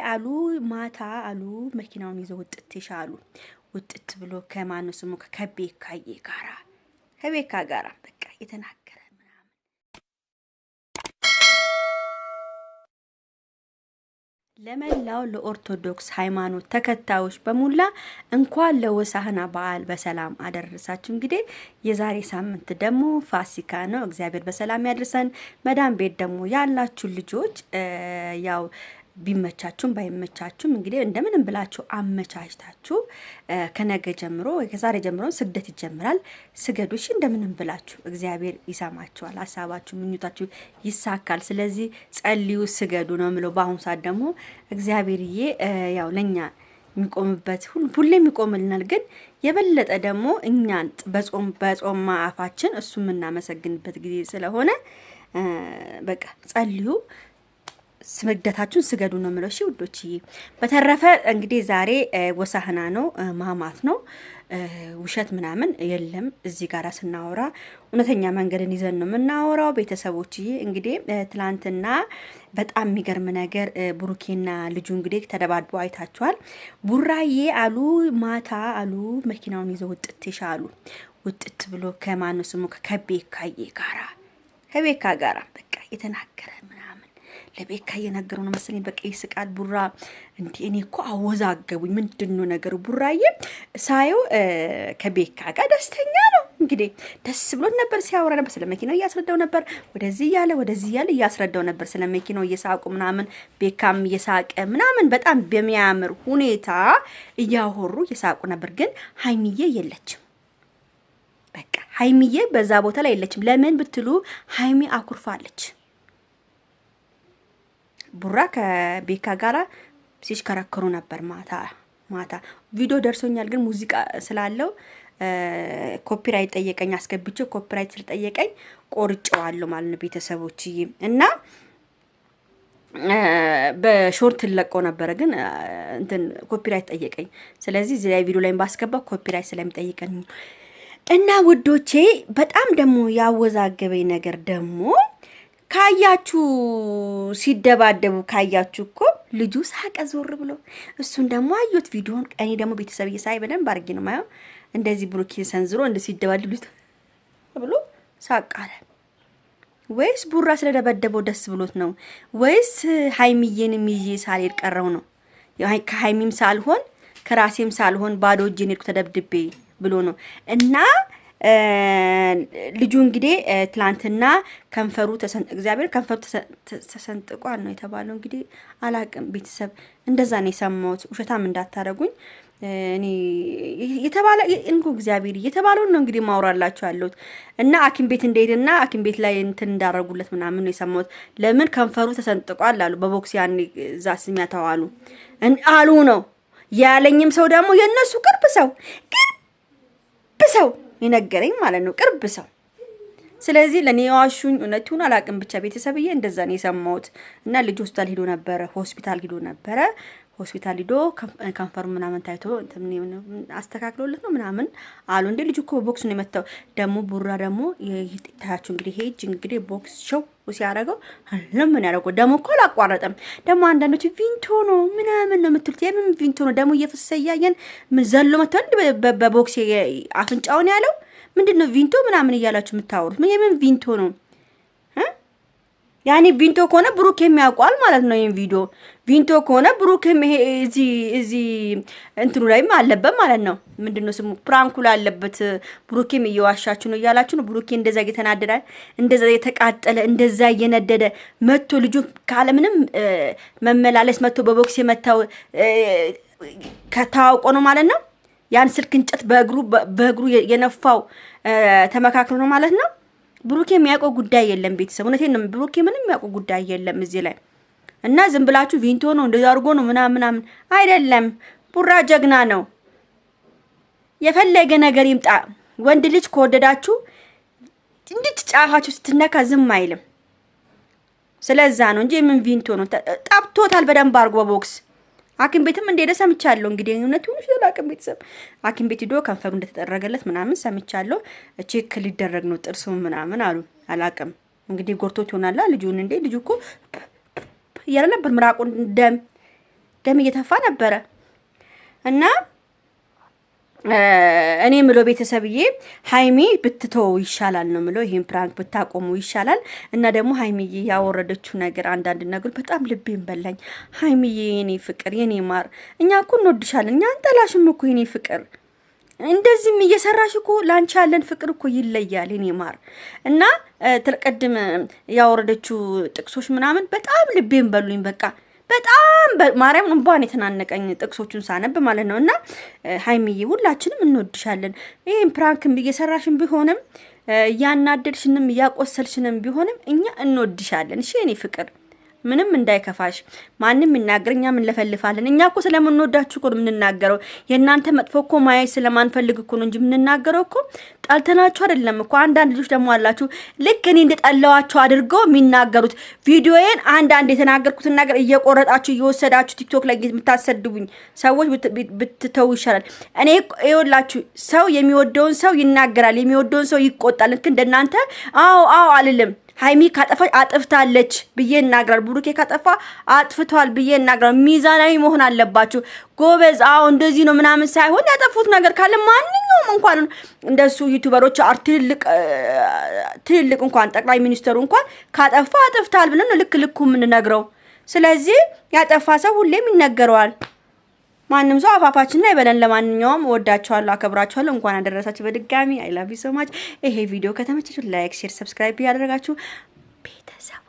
አሉ ማታ አሉ መኪናውን ይዘው ውጥት ይሻሉ ውጥት ብሎ ከማኑ ስሙ ከቤካ ጋራ በቃ የተናገረ ምናምን ለመላው ለኦርቶዶክስ ሃይማኖት ተከታዮች በሙላ እንኳን ለሆሳዕና በዓል በሰላም አደረሳችሁ። እንግዲህ የዛሬ ሳምንት ደግሞ ፋሲካ ነው። እግዚአብሔር በሰላም ያድርሰን። መዳም ቤት ደግሞ ያላችሁ ልጆች ያው ቢመቻችሁም ባይመቻችሁም እንግዲህ እንደምንም ብላችሁ አመቻችታችሁ ከነገ ጀምሮ ወይ ከዛሬ ጀምሮ ስግደት ይጀምራል። ስገዱ እሺ፣ እንደምንም ብላችሁ እግዚአብሔር ይሰማችኋል። ሐሳባችሁ ምኞታችሁ ይሳካል። ስለዚህ ጸልዩ፣ ስገዱ ነው የምለው። በአሁኑ ሰዓት ደግሞ እግዚአብሔርዬ ያው ለኛ የሚቆምበት ሁሌም ይቆምልናል። ግን የበለጠ ደግሞ እኛን በጾም አፋችን እሱ የምናመሰግንበት ጊዜ ስለሆነ በቃ ጸልዩ፣ ስግደታችሁን ስገዱ ነው የምለው። እሺ ውዶችዬ፣ በተረፈ እንግዲህ ዛሬ ሆሳዕና ነው፣ ማማት ነው። ውሸት ምናምን የለም። እዚህ ጋር ስናወራ እውነተኛ መንገድን ይዘን ነው የምናወራው። ቤተሰቦችዬ እንግዲህ ትላንትና በጣም የሚገርም ነገር ብሩኬና ልጁ እንግዲህ ተደባድበው አይታችኋል። ቡራዬ አሉ ማታ አሉ መኪናውን ይዘው ውጥት ይሻሉ ውጥት ብሎ ከማኑ ስሙ ከቤካ ጋራ በቃ የተናገረ ለቤካ እየነገረው ነው መሰለኝ። በቃ ይስቃል ቡራ። እንዴ እኔ እኮ አወዛገቡኝ። ምንድነው ነገሩ? ቡራዬ ሳየው ከቤካ ጋር ደስተኛ ነው። እንግዲህ ደስ ብሎት ነበር፣ ሲያወራ ነበር፣ ስለ መኪናው እያስረዳው ነበር። ወደዚህ ያለ እያስረዳው ነበር ስለ መኪናው፣ እየሳቁ ምናምን፣ ቤካም እየሳቀ ምናምን፣ በጣም በሚያምር ሁኔታ እያወሩ እየሳቁ ነበር። ግን ሀይሚዬ የለችም። በቃ ሀይሚዬ በዛ ቦታ ላይ የለችም። ለምን ብትሉ ሀይሚ አኩርፋለች። ቡራ ከቤካ ጋራ ሲሽከረከሩ ነበር። ማታ ቪዲዮ ደርሶኛል፣ ግን ሙዚቃ ስላለው ኮፒራይት ጠየቀኝ። አስገብቼው ኮፒራይት ስለጠየቀኝ ቆርጬዋለሁ ማለት ነው ቤተሰቦችዬ። እና በሾርት ለቀው ነበረ፣ ግን እንትን ኮፒራይት ጠየቀኝ። ስለዚህ እዚህ ላይ ቪዲዮ ላይ ባስገባ ኮፒራይት ስለሚጠይቀኝ እና ውዶቼ፣ በጣም ደግሞ ያወዛገበኝ ነገር ደግሞ ካያችሁ ሲደባደቡ ካያችሁ እኮ ልጁ ሳቀ ዞር ብሎ፣ እሱን ደግሞ አዩት ቪዲዮን። እኔ ደግሞ ቤተሰብ እየሳይ በደንብ አድርጌ ነው ማየው። እንደዚህ ብሩኬ ሰንዝሮ እንደ ሲደባደቡ ብሎ ሳቅ አለ። ወይስ ቡራ ስለደበደበው ደስ ብሎት ነው? ወይስ ሀይሚዬንም ይዤ ሳልሄድ ቀረው ነው? ከሀይሚም ሳልሆን ከራሴም ሳልሆን ባዶ እጄን ሄድኩ ተደብድቤ ብሎ ነው? እና ልጁ እንግዲህ ትላንትና ከንፈሩ ተሰንጥቋል ነው የተባለው። እንግዲህ አላቅም ቤተሰብ፣ እንደዛ ነው የሰማሁት። ውሸታም እንዳታረጉኝ። እኔ የተባለ እግዚአብሔር የተባለውን ነው እንግዲህ ማውራላችሁ ያለሁት። እና ሐኪም ቤት እንደሄደና ሐኪም ቤት ላይ እንትን እንዳረጉለት ምናምን ነው የሰማሁት። ለምን ከንፈሩ ተሰንጥቋል አሉ። በቦክስ ያን እዛ ስሚያታው አሉ ነው ያለኝም ሰው ደግሞ የነሱ ቅርብ ሰው የነገረኝ ማለት ነው፣ ቅርብ ሰው። ስለዚህ ለኔ ዋሹኝ እውነቱን አላቅም። ብቻ ቤተሰብዬ እንደዛ ነው የሰማሁት። እና ልጅ ሆስፒታል ሄዶ ነበረ። ሆስፒታል ሄዶ ከንፈሩ ምናምን ታይቶ አስተካክሎለት ነው ምናምን አሉ። እንደ ልጅ እኮ ቦክስ ነው የመታው። ደግሞ ቡራ ደግሞ ታያችሁ እንግዲህ ሄጅ እንግዲህ ቦክስ ሾው ሲያደርገው ለምን ያደርገው ደግሞ እኮ አላቋረጠም። ደግሞ አንዳንዶች ቪንቶ ነው ምናምን ነው የምትሉት። የምን ቪንቶ ነው ደግሞ? እየፈሰሰ እያየን ምን ዘሎ መተን በቦክስ አፍንጫውን ያለው ምንድነው? ቪንቶ ምናምን እያላችሁ የምታወሩት የምን ቪንቶ ነው? ያኔ ቪንቶ ከሆነ ብሩክ የሚያውቋል ማለት ነው። ይሄን ቪዲዮ ቪንቶ ከሆነ ብሩክ እዚ እንትኑ ላይም አለበት ማለት ነው። ምንድነው ስሙ? ፕራንኩ ላይ አለበት። ብሩክም እየዋሻችሁ ነው እያላችሁ ነው። ብሩክ እንደዛ እየተናደደ እንደዛ እየተቃጠለ እንደዛ እየነደደ መጥቶ ልጁ ካለ ምንም መመላለስ መጥቶ በቦክስ የመታው ከታውቆ ነው ማለት ነው። ያን ስልክ እንጨት በእግሩ የነፋው ተመካክሮ ነው ማለት ነው። ብሩኬ የሚያውቀው ጉዳይ የለም ቤተሰብ፣ እውነቴን ነው። ብሩኬ ምንም የሚያውቀው ጉዳይ የለም እዚህ ላይ። እና ዝም ብላችሁ ቪንቶ ነው እንደዛ አድርጎ ነው ምናምን አይደለም። ቡራ ጀግና ነው። የፈለገ ነገር ይምጣ። ወንድ ልጅ ከወደዳችሁ እንዴት ጫፋችሁ ስትነካ ዝም አይልም። ስለዛ ነው እንጂ ምን ቪንቶ ነው። ጠብቶታል በደንብ አድርጎ ቦክስ። ሐኪም ቤትም እንደሄደ ሰምቻለሁ። እንግዲህ እውነቱን ሐኪም ቤት ሐኪም ቤት ሄዶ ከንፈሩ እንደተጠረገለት ምናምን ሰምቻለሁ። ቼክ ሊደረግ ነው ጥርሱ ምናምን አሉ። አላቅም እንግዲህ ጎርቶት ይሆናል ልጁን። እንዴ ልጁ እኮ እያለ ነበር ምራቁን ደም ደም እየተፋ ነበረ እና እኔ ምሎ ቤተሰብዬ ሃይሚ ብትተው ይሻላል ነው ምሎ። ይሄን ፕራንክ ብታቆሙ ይሻላል። እና ደግሞ ሃይሚዬ ያወረደችው ነገር አንዳንድ ነገር በጣም ልቤን በላኝ። ሃይሚዬ የኔ ፍቅር የኔ ማር እኛ እኮ እንወድሻለን። እኛ አንጠላሽም እኮ የኔ ፍቅር። እንደዚህም እየሰራሽ እኮ ላንቺ ያለን ፍቅር እኮ ይለያል የኔ ማር። እና ተቀድም ያወረደችው ጥቅሶች ምናምን በጣም ልቤን በሉኝ በቃ በጣም ማርያም እንባን የተናነቀኝ ጥቅሶቹን ሳነብ ማለት ነው። እና ሃይሚዬ ሁላችንም እንወድሻለን። ይሄን ፕራንክም እየሰራሽን ቢሆንም ያናደድሽንም ያቆሰልሽንም ቢሆንም እኛ እንወድሻለን። እሺ የኔ ፍቅር ምንም እንዳይከፋሽ። ማንንም ይናገር እኛ ምን ለፈልፋለን? እኛ እኮ ስለምንወዳችሁ እኮ ነው የምንናገረው። የእናንተ መጥፎ እኮ ማየት ስለማንፈልግ እኮ ነው እንጂ የምንናገረው እኮ ጣልተናችሁ አይደለም እኮ። አንዳንድ ልጆች ደግሞ አላችሁ ልክ እኔ እንደጠላዋችሁ አድርገው የሚናገሩት። ቪዲዮዬን አንዳንድ የተናገርኩትን ነገር እየቆረጣችሁ እየወሰዳችሁ ቲክቶክ ላይ የምታሰድቡኝ ሰዎች ብትተው ይሻላል። እኔ ይኸውላችሁ ሰው የሚወደውን ሰው ይናገራል፣ የሚወደውን ሰው ይቆጣል። ልክ እንደናንተ አዎ አልልም። ሃይሚ ካጠፋች አጥፍታለች ብዬ እናገራለሁ። ብሩኬ ካጠፋ አጥፍቷል ብዬ እናገራለሁ። ሚዛናዊ መሆን አለባችሁ ጎበዝ። አዎ እንደዚህ ነው ምናምን ሳይሆን ያጠፉት ነገር ካለ ማንኛውም እንኳን እንደሱ ዩቲዩበሮች ትልልቅ እንኳን ጠቅላይ ሚኒስተሩ እንኳን ካጠፋ አጥፍታል ብለን ልክ ልኩ የምንነግረው። ስለዚህ ያጠፋ ሰው ሁሌም ይነገረዋል። ማንንም ሰው አፋፋችን ላይ በለን። ለማንኛውም ወዳችኋለሁ፣ አከብራችኋለሁ። እንኳን አደረሳችሁ በድጋሚ አይ ላቭ ዩ ሶ ማች። ይሄ ቪዲዮ ከተመቻችሁ ላይክ፣ ሼር፣ ሰብስክራይብ ያደረጋችሁ ቤተሰብ